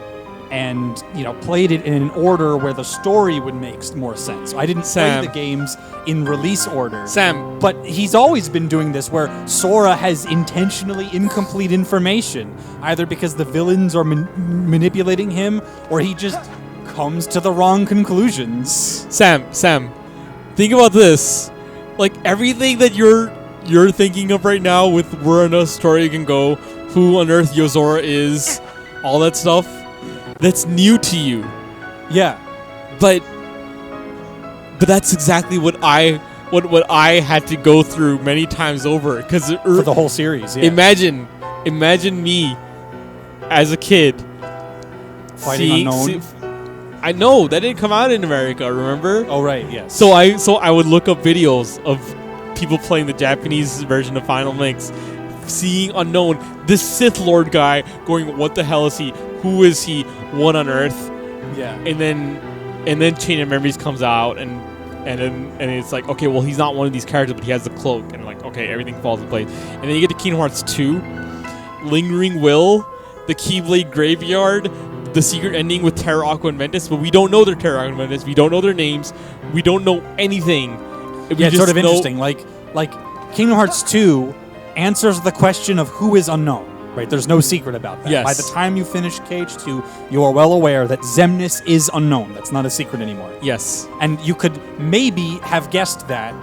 and played it in an order where the story would make more sense. I didn't play the games in release order. Sam, but he's always been doing this where Sora has intentionally incomplete information, either because the villains are manipulating him or he just comes to the wrong conclusions. Sam, think about this. Like everything that you're thinking of right now with where another story can go, who on earth Yozora is, all that stuff, that's new to you. Yeah. But that's exactly what I had to go through many times over, because for the whole series. Yeah. Imagine me as a kid fighting unknown. I know that didn't come out in America, remember? Oh right, yes. So I would look up videos of people playing the Japanese version of Final Mix, seeing Unknown, this Sith Lord guy, going, what the hell is he? Who is he? What on earth? Yeah. And then Chain of Memories comes out, and it's like, okay, well, he's not one of these characters, but he has the cloak, and like, okay, everything falls in place. And then you get to Kingdom Hearts 2, Lingering Will, the Keyblade Graveyard, the secret ending with Terra Aqua and Ventus, but we don't know their Terra Aqua and Ventus. We don't know their names. We don't know anything. It's sort of interesting. Like Kingdom Hearts 2 answers the question of who is unknown. Right? There's no secret about that. Yes. By the time you finish KH2, you are well aware that Xemnas is unknown. That's not a secret anymore. Yes. And you could maybe have guessed that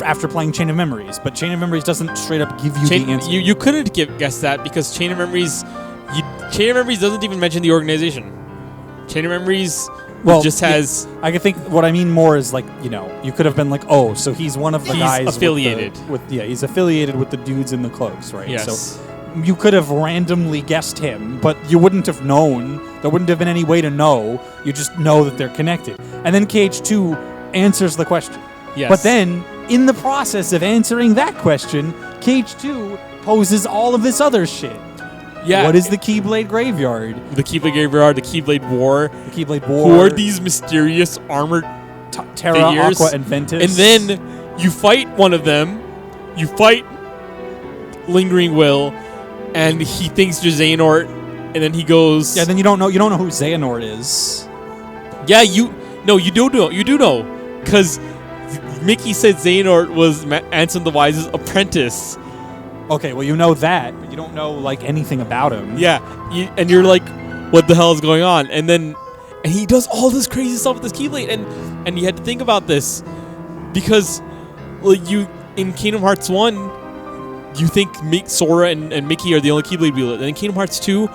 after playing Chain of Memories, but Chain of Memories doesn't straight up give you the answer. You couldn't guess that, because Chain of Memories doesn't even mention the organization. Chain of Memories just has... Yeah, I think what I mean more is you could have been like, oh, so he's one of the guys... He's affiliated. He's affiliated with the dudes in the cloaks, right? Yes. So you could have randomly guessed him, but you wouldn't have known. There wouldn't have been any way to know. You just know that they're connected. And then KH2 answers the question. Yes. But then, in the process of answering that question, KH2 poses all of this other shit. Yeah. What is the Keyblade Graveyard? The Keyblade Graveyard, the Keyblade War. The Keyblade War. Who are these mysterious armored Terra, figures? Aqua, and Ventus. And then you fight one of them. You fight Lingering Will, and he thinks you're Xehanort, and then he goes... Yeah, then you don't know who Xehanort is. Yeah, you do know. Because Mickey said Xehanort was Ansem the Wise's apprentice. Okay, well, you know that, but you don't know, anything about him. Yeah, and you're like, what the hell is going on? And he does all this crazy stuff with this Keyblade, and you had to think about this, because in Kingdom Hearts 1, you think Sora and Mickey are the only Keyblade wielders, and in Kingdom Hearts 2,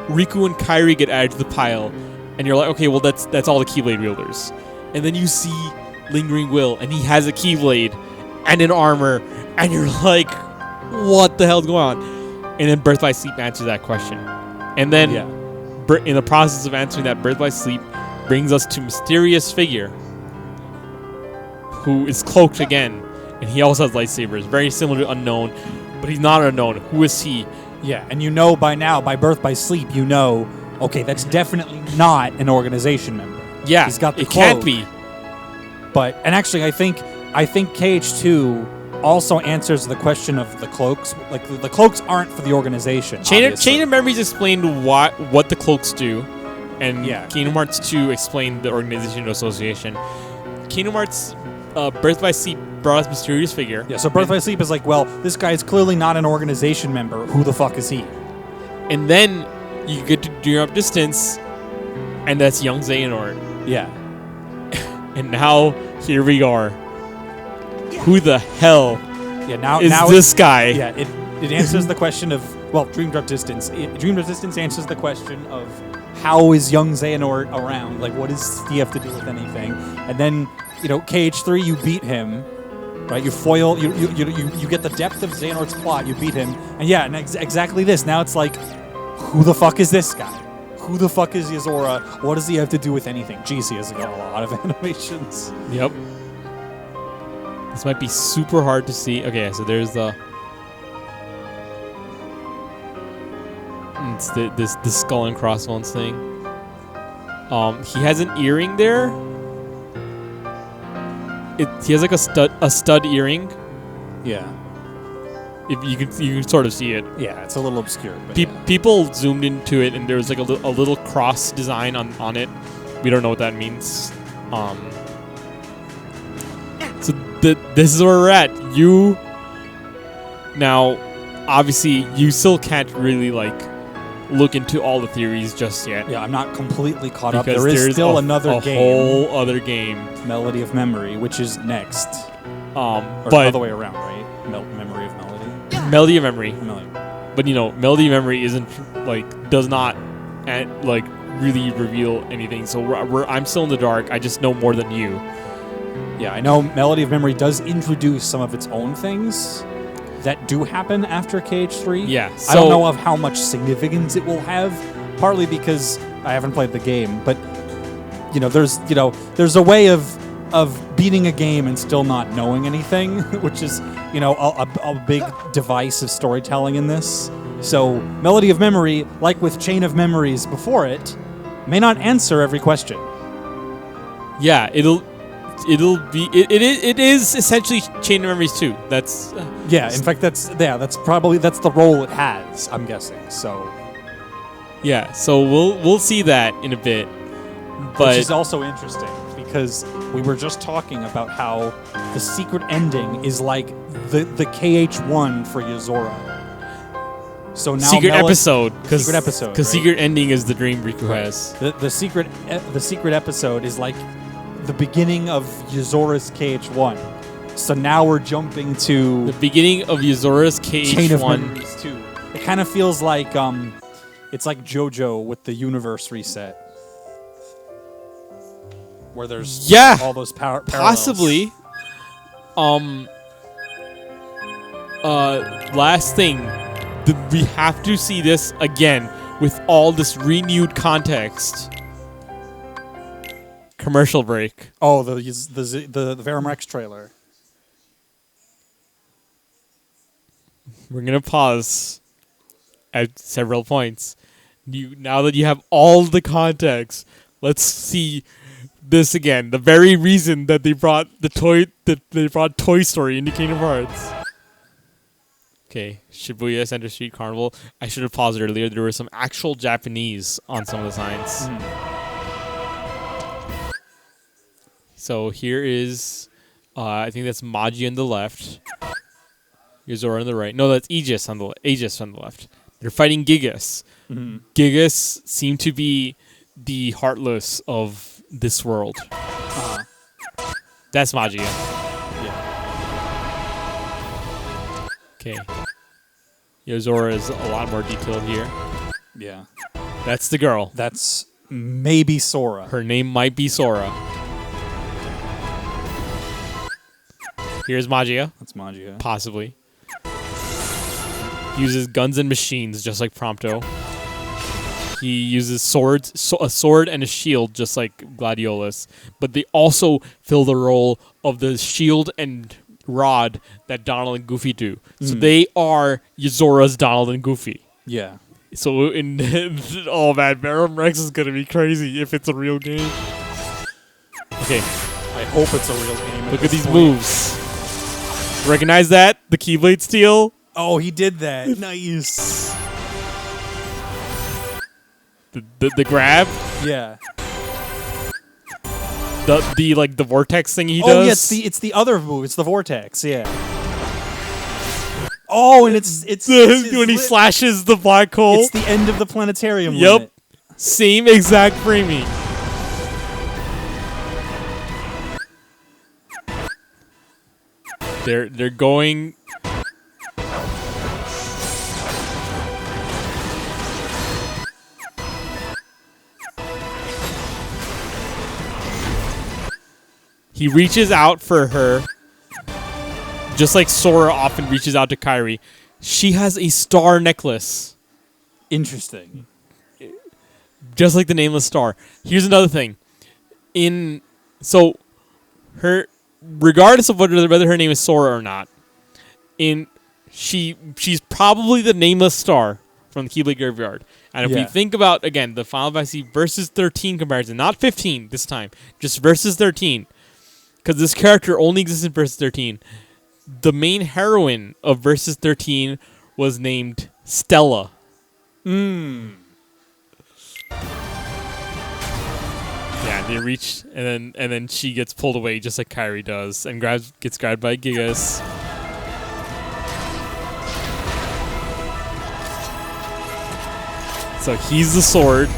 Riku and Kairi get added to the pile, and you're like, okay, well, that's all the Keyblade wielders. And then you see Lingering Will, and he has a Keyblade and an armor, and you're like, what the hell's going on? And then Birth by Sleep answers that question. And then, in the process of answering that, Birth by Sleep brings us to mysterious figure who is cloaked again, and he also has lightsabers, very similar to Unknown, but he's not Unknown. Who is he? Yeah, and by now, by Birth by Sleep, okay, that's definitely not an organization member. Yeah, he's got the it cloak. Can't be. And actually, I think KH2 also answers the question of the cloaks. The cloaks aren't for the organization. Chain of Memories explained what the cloaks do, and Yeah. Kingdom Hearts 2 explained the organization or association. Kingdom Hearts Birth by Sleep brought us Mysterious Figure. Yeah, so Birth by Sleep is like, well, this guy is clearly not an organization member. Who the fuck is he? And then you get to Dream Up Distance, and that's young Xehanort. Yeah. And now, here we are. Who the hell Yeah, now is now this guy? Yeah, it answers the question of, well, Dream Drop Distance. Dream Drop Distance answers the question of how is young Xehanort around? Like, what does he have to do with anything? And then, KH3, you beat him, right? You foil, you get the depth of Xehanort's plot, you beat him. And yeah, and exactly this. Now it's like, who the fuck is this guy? Who the fuck is Yozora? What does he have to do with anything? Jeez, he has got a lot of animations. Yep. This might be super hard to see. Okay, so there's the... It's this skull and crossbones thing. He has an earring there. He has like a stud earring. Yeah. If you can sort of see it. Yeah, it's a little obscure. But yeah. People zoomed into it, and there was like a little cross design on it. We don't know what that means. So this is where we're at. You now, obviously, you still can't really look into all the theories just yet. Yeah, I'm not completely caught up. Because There is still another a game, whole other game. Melody of Memory, which is next. Or the But other way around, right? Memory of Melody. Melody of Memory. Melody. But Melody of Memory isn't does not really reveal anything. So I'm still in the dark. I just know more than you. Yeah, I know Melody of Memory does introduce some of its own things that do happen after KH3. Yeah, I don't know of how much significance it will have, partly because I haven't played the game, but there's a way of beating a game and still not knowing anything, which is, a big device of storytelling in this. So Melody of Memory, like with Chain of Memories before it, may not answer every question. Yeah, it is essentially Chain of Memories 2. That's Yeah, in fact, that's the role it has, I'm guessing. So yeah, so we'll see that in a bit. But which is also interesting because we were just talking about how the secret ending is like the KH1 for Yozora. So now secret episode, secret episode, because right? secret ending is the dream Riku has. The secret episode is like the beginning of Yozora's KH1. So now we're jumping to The beginning of Yozora's KH1. Chain of Memories 2. It kind of feels like it's like JoJo with the universe reset, where there's all those parallels. Possibly. Last thing, we have to see this again with all this renewed context. Commercial break. Oh, the Verum Rex trailer. We're gonna pause at several points. Now that you have all the context, let's see this again. The very reason that they brought Toy Story into Kingdom Hearts. Okay, Shibuya Center Street Carnival. I should have paused earlier. There was some actual Japanese on some of the signs. So here is, I think that's Magi on the left. Yozora on the right. No, that's Aegis on the left. They're fighting Gigas. Mm-hmm. Gigas seem to be the Heartless of this world. That's Magia. Yeah. Okay. Yozora is a lot more detailed here. Yeah. That's the girl. That's maybe Sora. Her name might be Sora. Here's Magia. That's Magia. Possibly. Uses guns and machines just like Prompto. He uses a sword and a shield just like Gladiolus. But they also fill the role of the shield and rod that Donald and Goofy do. So they are Yozora's Donald and Goofy. Yeah. So oh man, Verum Rex is gonna be crazy if it's a real game. Okay, I hope it's a real game. look at these moves. Recognize that? The Keyblade steal? Oh, he did that. Nice. The grab? Yeah. The vortex thing he Oh, does. yeah, it's the other move. It's the vortex. Yeah. Oh, and it's when he slashes the black hole. It's the end of the planetarium. Yep. limit. Same exact framing. They're going. He reaches out for her, just like Sora often reaches out to Kairi. She has a star necklace, Interesting. just like the nameless star. Here's another thing. Her, regardless of whether her name is Sora or not, she's probably the nameless star from the Keyblade Graveyard. And if we think about, again, the Final Fantasy versus 13 comparison, not 15 this time, just versus 13, because this character only exists in versus 13, the main heroine of versus 13 was named Stella. Yeah, they reach, and then she gets pulled away just like Kairi does, and gets grabbed by Gigas. So he's the sword.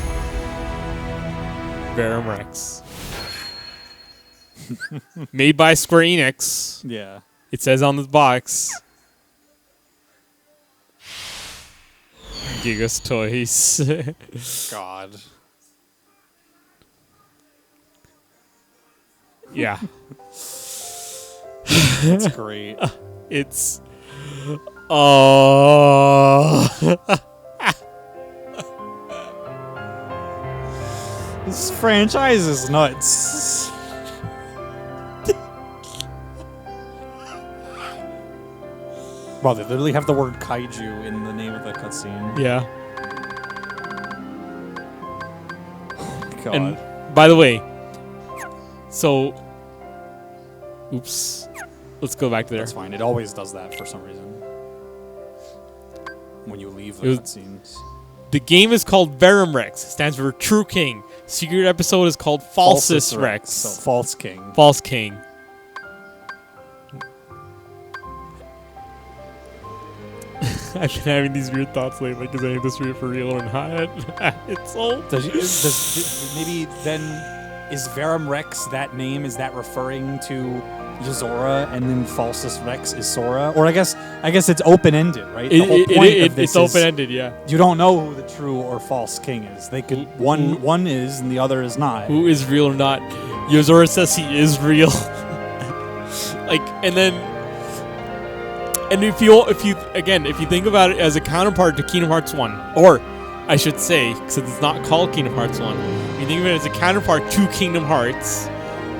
Verum Rex. Made by Square Enix. Yeah. It says on the box. Gigas Toys. God. Yeah. That's great. It's... This franchise is nuts. Wow, they literally have the word kaiju in the name of the cutscene. Yeah. God. And by the way, so... Oops. Let's go back to there. That's fine. It always does that for some reason. When you leave It the was- cutscenes. The game is called Verum Rex. It stands for True King. Secret episode is called Falsus Rex. So, False King. False King. I've been having these weird thoughts lately. Like, is any of this real for real or not? It's old. Maybe then is Verum Rex that name? Is that referring to Yozora, and then Falsus Rex is Sora? Or I guess it's open ended, right? The whole point of this it's open ended, yeah. You don't know who the true or false king is. They could one is and the other is not. Who is real or not? Yozora says he is real. And if you think about it as a counterpart to Kingdom Hearts 1, or I should say, because it's not called Kingdom Hearts 1, you think of it as a counterpart to Kingdom Hearts.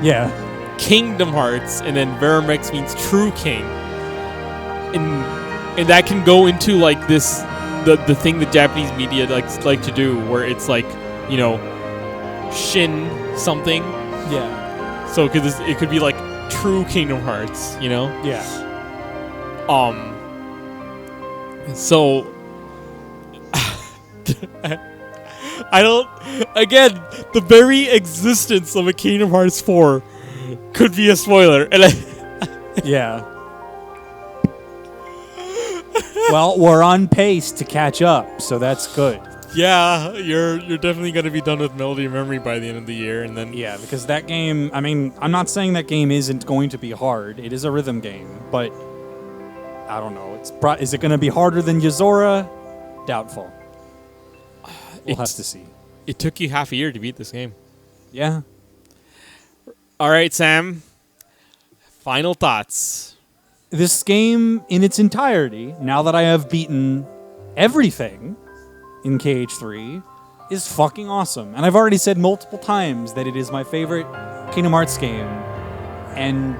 Yeah. Kingdom Hearts, and then Verum Rex means true king. And that can go into like this the thing the Japanese media like to do, where it's like, you know, Shin something. Yeah. So it could be like true Kingdom Hearts, you know? Yeah. So I don't. Again, the very existence of a Kingdom Hearts 4 could be a spoiler, and Yeah. Well, we're on pace to catch up, so that's good. yeah, you're definitely gonna be done with Melody of Memory by the end of the year, and then Yeah, because that game, I mean, I'm not saying that game isn't going to be hard. It is a rhythm game, but I don't know. Is it going to be harder than Yozora? Doubtful. We'll have to see. It took you half a year to beat this game. Yeah. All right, Sam. Final thoughts. This game in its entirety, now that I have beaten everything in KH3, is fucking awesome. And I've already said multiple times that it is my favorite Kingdom Hearts game. And,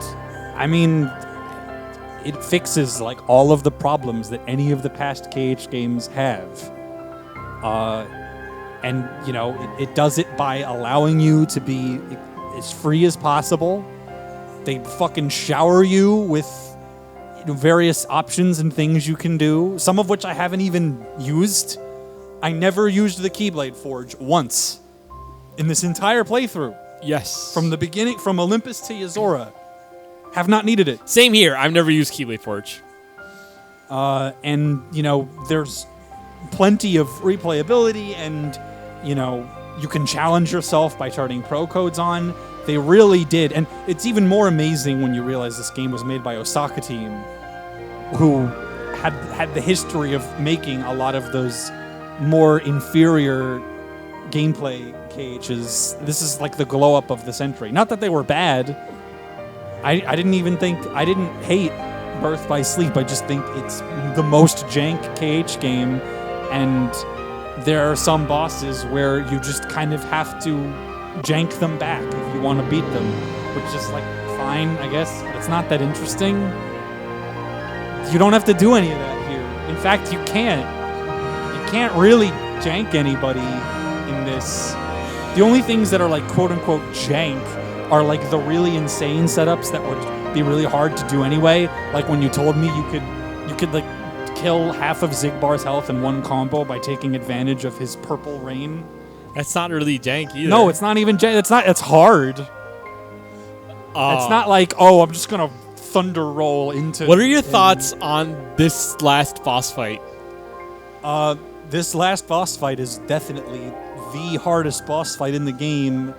I mean, it fixes like all of the problems that any of the past KH games have. And, you know, it does it by allowing you to be as free as possible. They fucking shower you with various options and things you can do, some of which I haven't even used. I never used the Keyblade Forge once in this entire playthrough, Yes. from the beginning, from Olympus to Yozora, have not needed it. Same here. I've never used Keyblade Forge. And, there's plenty of replayability and, you can challenge yourself by turning pro codes on. They really did. And it's even more amazing when you realize this game was made by Osaka Team, who had the history of making a lot of those more inferior gameplay KHs. This is like the glow up of the century. Not that they were bad. I didn't hate Birth by Sleep. I just think it's the most jank KH game, and there are some bosses where you just kind of have to jank them back if you want to beat them, which is like fine, I guess, but it's not that interesting. You don't have to do any of that here. In fact, you can't. You can't really jank anybody in this. The only things that are like quote-unquote jank are like the really insane setups that would be really hard to do anyway. Like when you told me you could like kill half of Zigbar's health in one combo by taking advantage of his purple rain. That's not really jank either. No, it's not even jank. It's hard. It's not like, oh, I'm just gonna thunder roll into. What are your thoughts on this last boss fight? This last boss fight is definitely the hardest boss fight in the game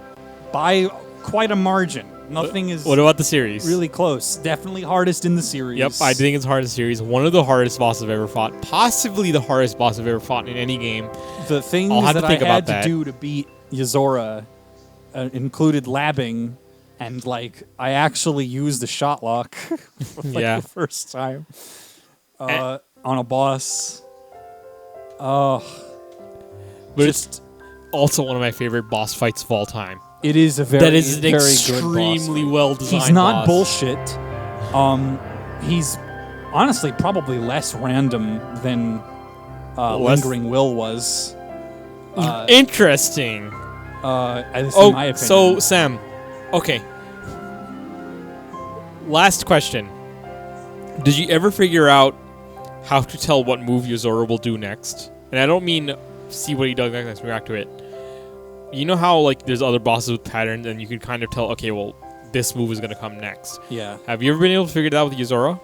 by quite a margin. Nothing is What about the series? really close. Definitely hardest in the series. Yep, I think it's the hardest series. One of the hardest bosses I've ever fought. Possibly the hardest boss I've ever fought in any game. The things I'll have that to I think about had to that. do to beat Yozora included labbing, and like I actually used the shot lock for Yeah. the first time And- on a boss. Oh, But just it's also one of my favorite boss fights of all time. it is a very That is an very extremely good boss. well designed. He's not boss. bullshit. He's honestly probably less random than Less- Lingering Will was. Interesting. At least in my opinion. So Sam, okay. Last question. Did you ever figure out how to tell what move Yozora will do next? And I don't mean see what he does next, react to it. You know how like there's other bosses with patterns and you can kind of tell, okay, well, this move is going to come next. Yeah. Have you ever been able to figure it out with Yozora?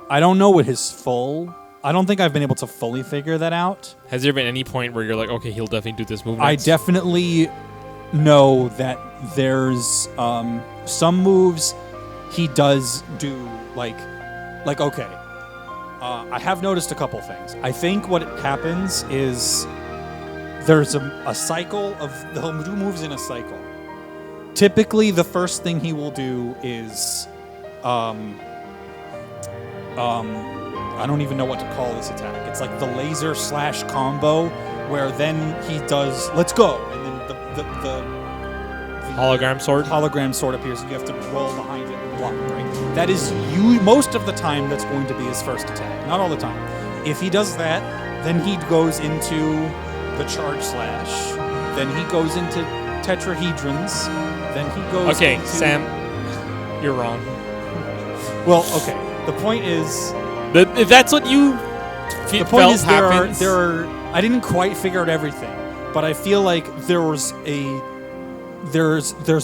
I don't know what his full... I don't think I've been able to fully figure that out. Has there been any point where you're like, okay, he'll definitely do this move I next? definitely know that there's some moves he does do, like okay. I have noticed a couple things. I think what happens is there's a cycle of... He'll do moves in a cycle. Typically, the first thing he will do is... I don't even know what to call this attack. It's like the laser slash combo, where then he does let's go, and then the Hologram sword? hologram sword appears, and you have to roll behind it and block. Right? That is you. Most of the time, that's going to be his first attack. Not all the time. If he does that, then he goes into the charge slash. Then he goes into tetrahedrons. Then he goes. Okay, into, Sam, you're wrong. Well, okay. The point is. If that's what you The point felt is happens, there are I didn't quite figure out everything, but I feel like there's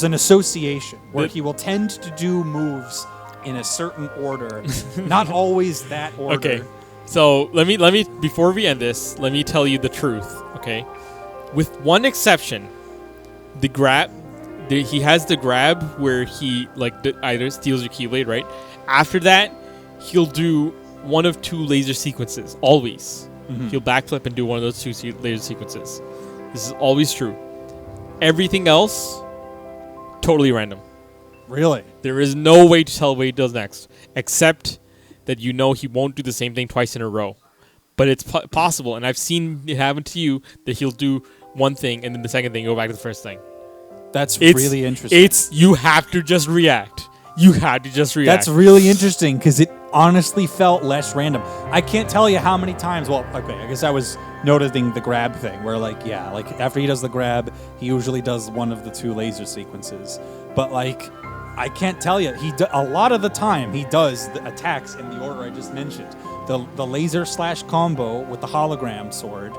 an association where he will tend to do moves in a certain order, not always that order. Okay, so let me before we end this, let me tell you the truth. Okay, with one exception, he has the grab where he either steals your Keyblade, right? After that, he'll do one of two laser sequences, always. Mm-hmm. He'll backflip and do one of those two laser sequences. This is always true. Everything else, totally random. Really? There is no way to tell what he does next, except that you know he won't do the same thing twice in a row. But it's possible, and I've seen it happen to you, that he'll do one thing, and then the second thing, go back to the first thing. That's really interesting. You have to just react. You had to just react. That's really interesting because it honestly felt less random. I can't tell you how many times. Well, okay, I guess I was noticing the grab thing where, after he does the grab, he usually does one of the two laser sequences. But, I can't tell you. A lot of the time, he does the attacks in the order I just mentioned. The laser slash combo with the hologram sword,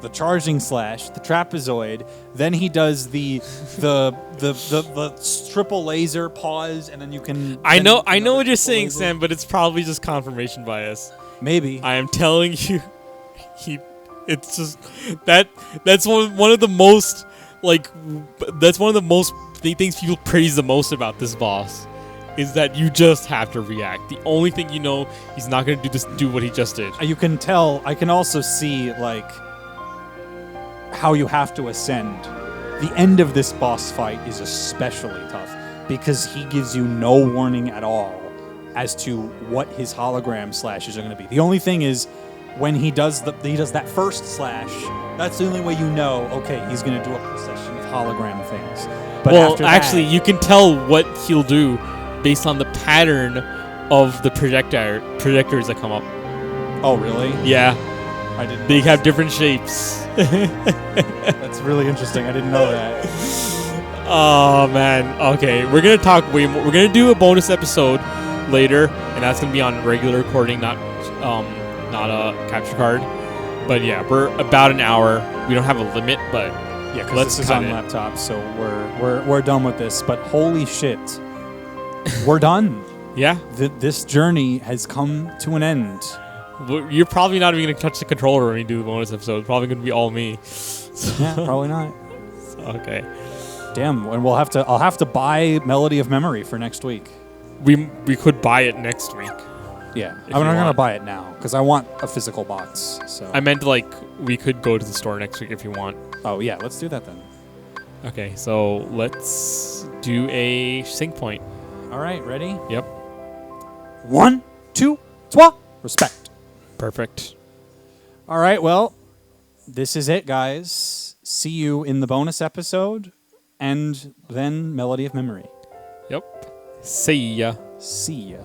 the charging slash, the trapezoid. Then he does the triple laser pause, and then you can. I know then another what you're triple saying, laser. Sam, but it's probably just confirmation bias. Maybe. I am telling you, it's just that's one of the most things people praise the most about this boss is that you just have to react. The only thing you know, he's not going to do what he just did. You can tell. I can also see like how you have to ascend. The end of this boss fight is especially tough because he gives you no warning at all as to what his hologram slashes are going to be. The only thing is when he does that first slash, that's the only way you know. Okay, he's going to do a procession of hologram things. But Well, after actually, that, you can tell what he'll do based on the pattern of the projectors that come up. oh really? Yeah, I didn't. they have different shapes. That's really interesting. I didn't know that. Oh man. Okay, we're gonna talk way more. We're gonna do a bonus episode later, and that's gonna be on regular recording, not a capture card. But yeah, we're about an hour. We don't have a limit, but Yeah, because let's this is cut on it. laptop, so we're done with this. But holy shit, we're done. Yeah, This journey has come to an end. you're probably not even gonna touch the controller when we do the bonus episode. It's probably gonna be all me. Yeah, probably not. Okay. Damn, and I'll have to buy Melody of Memory for next week. We could buy it next week. Yeah, If I'm you not gonna want. buy it now because I want a physical box. So. I meant like we could go to the store next week if you want. Oh yeah, let's do that then. Okay, so let's do a sync point. All right, ready? Yep. 1, 2, 3. Respect. Perfect. All right, well, this is it, guys. See you in the bonus episode, and then Melody of Memory. Yep. See ya. See ya.